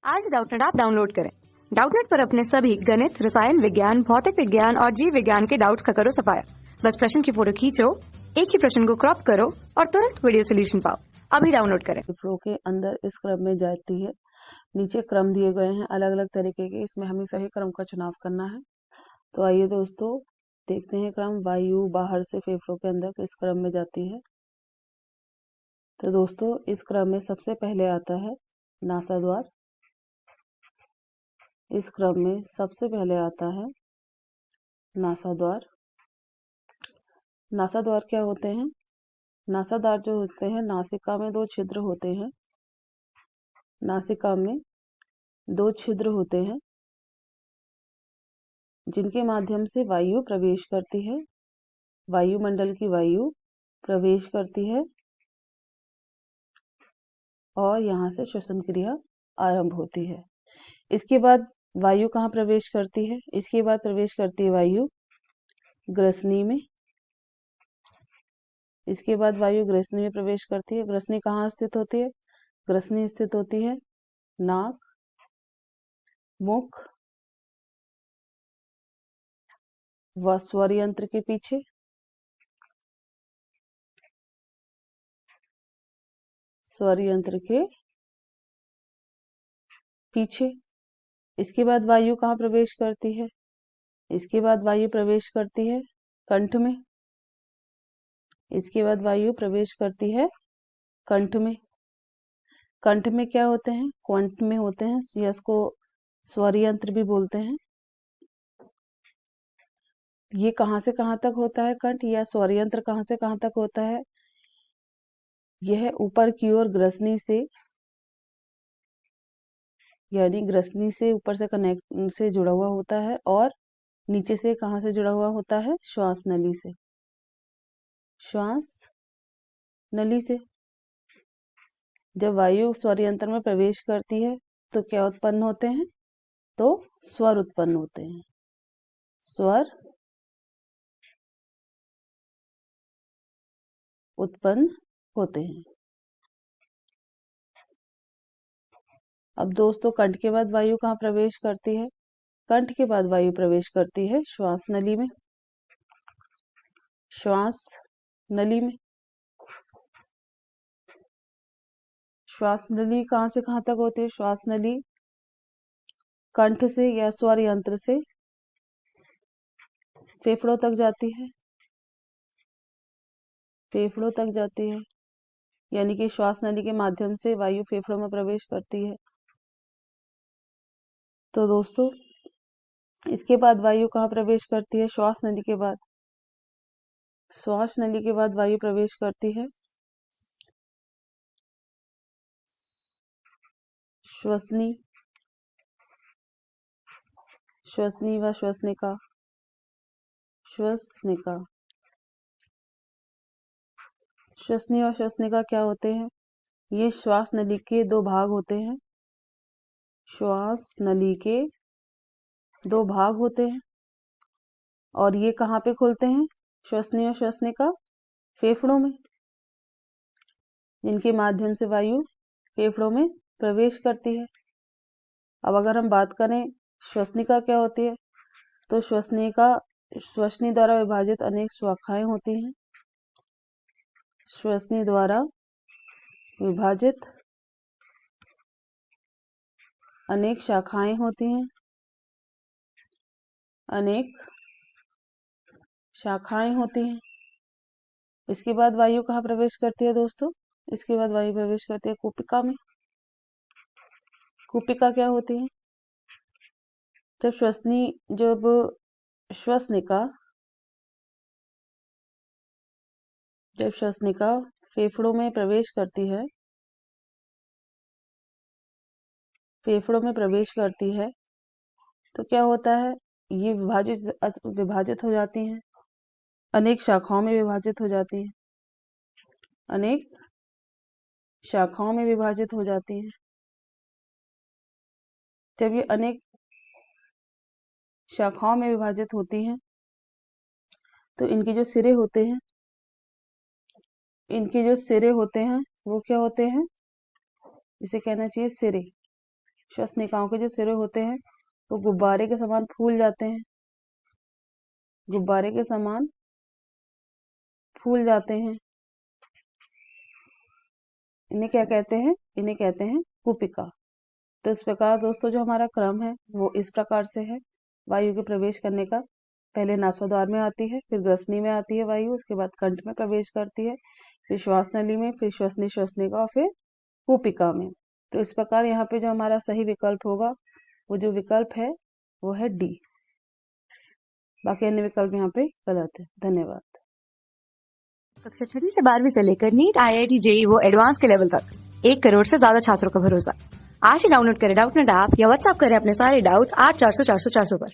आज Doubtnut app download करें। Doubtnut पर अपने सभी गणित, रसायन विज्ञान, भौतिक विज्ञान और जीव विज्ञान के डाउट्स का करो सफाया। बस प्रश्न की फोटो खींचो, एक ही प्रश्न को क्रॉप करो और तुरंत वीडियो सोल्यूशन पाओ। अभी डाउनलोड करें। फ्लो के अंदर इस क्रम में जाती है। नीचे क्रम दिए गए हैं अलग अलग तरीके के, इसमें हमें सही क्रम का चुनाव करना है। तो आइए दोस्तों देखते हैं क्रम। वायु बाहर से फेफड़ों के अंदर किस क्रम में जाती है। तो दोस्तों इस क्रम में सबसे पहले आता है नासाद्वार। इस क्रम में सबसे पहले आता है नासाद्वार। नासाद्वार क्या होते हैं? नासाद्वार जो होते हैं, नासिका में दो छिद्र होते हैं। नासिका में दो छिद्र होते हैं जिनके माध्यम से वायु प्रवेश करती है। वायुमंडल की वायु प्रवेश करती है और यहाँ से श्वसन क्रिया आरंभ होती है। इसके बाद वायु कहाँ प्रवेश करती है? इसके बाद प्रवेश करती है वायु ग्रसनी में। इसके बाद वायु ग्रसनी में प्रवेश करती है। ग्रसनी कहाँ स्थित होती है? ग्रसनी स्थित होती है नाक, मुख व स्वर यंत्र के पीछे। स्वर यंत्र के पीछे। इसके बाद वायु कहाँ प्रवेश करती है? इसके बाद वायु प्रवेश करती है कंठ में। इसके बाद वायु प्रवेश करती है कंठ में। कंठ में क्या होते हैं? कंठ में होते हैं, या इसको स्वर यंत्र भी बोलते हैं। ये कहाँ से कहाँ तक होता है कंठ, या स्वर यंत्र कहाँ से कहाँ तक होता है? यह ऊपर की ओर ग्रसनी से, यानी ग्रसनी से ऊपर से कनेक्ट से जुड़ा हुआ होता है, और नीचे से कहाँ से जुड़ा हुआ होता है? श्वास नली से। श्वास नली से। जब वायु स्वर यंत्र में प्रवेश करती है तो क्या उत्पन्न होते हैं? तो स्वर उत्पन्न होते हैं। स्वर उत्पन्न होते हैं। अब दोस्तों कंठ के बाद वायु कहाँ प्रवेश करती है? कंठ के बाद वायु प्रवेश करती है श्वास नली में। श्वास नली में। श्वास नली कहाँ से कहाँ तक होती है? श्वास नली कंठ से या स्वर यंत्र से फेफड़ों तक जाती है। फेफड़ों तक जाती है, यानी कि श्वास नली के माध्यम से वायु फेफड़ों में प्रवेश करती है। तो दोस्तों इसके बाद वायु कहाँ प्रवेश करती है? श्वास नली के बाद। श्वास नली के बाद वायु प्रवेश करती है श्वसनी। श्वसनी व श्वसनिका। श्वसनिका। श्वसनी और श्वसनिका क्या होते हैं? ये श्वास नली के दो भाग होते हैं। श्वास नली के दो भाग होते हैं, और ये कहाँ पे खुलते हैं? श्वसनी और श्वसनिका फेफड़ों में, जिनके माध्यम से वायु फेफड़ों में प्रवेश करती है। अब अगर हम बात करें श्वसनिका क्या होती है, तो श्वसनिका श्वसनी द्वारा विभाजित अनेक शाखाएं होती हैं। श्वसनी द्वारा विभाजित अनेक शाखाएं होती हैं। अनेक शाखाएं होती हैं। इसके बाद वायु कहाँ प्रवेश करती है दोस्तों? इसके बाद वायु प्रवेश करती है कूपिका में। कूपिका क्या होती है? जब श्वसनिका जब श्वसनिका फेफड़ों में प्रवेश करती है, फेफड़ों में प्रवेश करती है, तो क्या होता है? ये विभाजित हो जाती हैं, अनेक शाखाओं में विभाजित हो जाती हैं। अनेक शाखाओं में विभाजित हो जाती हैं। जब ये अनेक शाखाओं में विभाजित होती हैं तो इनके जो सिरे होते हैं, वो क्या होते हैं? इसे कहना चाहिए सिरे। श्वसनिकाओं के जो सिरे होते हैं वो गुब्बारे के समान फूल जाते हैं, गुब्बारे के समान फूल जाते हैं। इन्हें क्या कहते हैं? इन्हें कहते हैं कूपिका। तो इस प्रकार दोस्तों जो हमारा क्रम है वो इस प्रकार से है वायु के प्रवेश करने का। पहले नासाद्वार में आती है, फिर ग्रसनी में आती है वायु, उसके बाद कंठ में प्रवेश करती है, फिर श्वास नली में, फिर श्वसनिका और फिर कूपिका में। तो इस प्रकार यहाँ पे जो हमारा सही विकल्प होगा वो जो विकल्प है वो है डी। बाकी अन्य विकल्प यहाँ पे गलत है। धन्यवाद। कक्षा 6वीं से 12वीं से लेकर नीट, IIT, JEE वो एडवांस के लेवल तक 1 करोड़ से ज्यादा छात्रों का भरोसा। आज ही डाउनलोड करें डाउटनेट ऐप या व्हाट्सएप करें अपने सारे डाउट्स 8400 400 400 पर।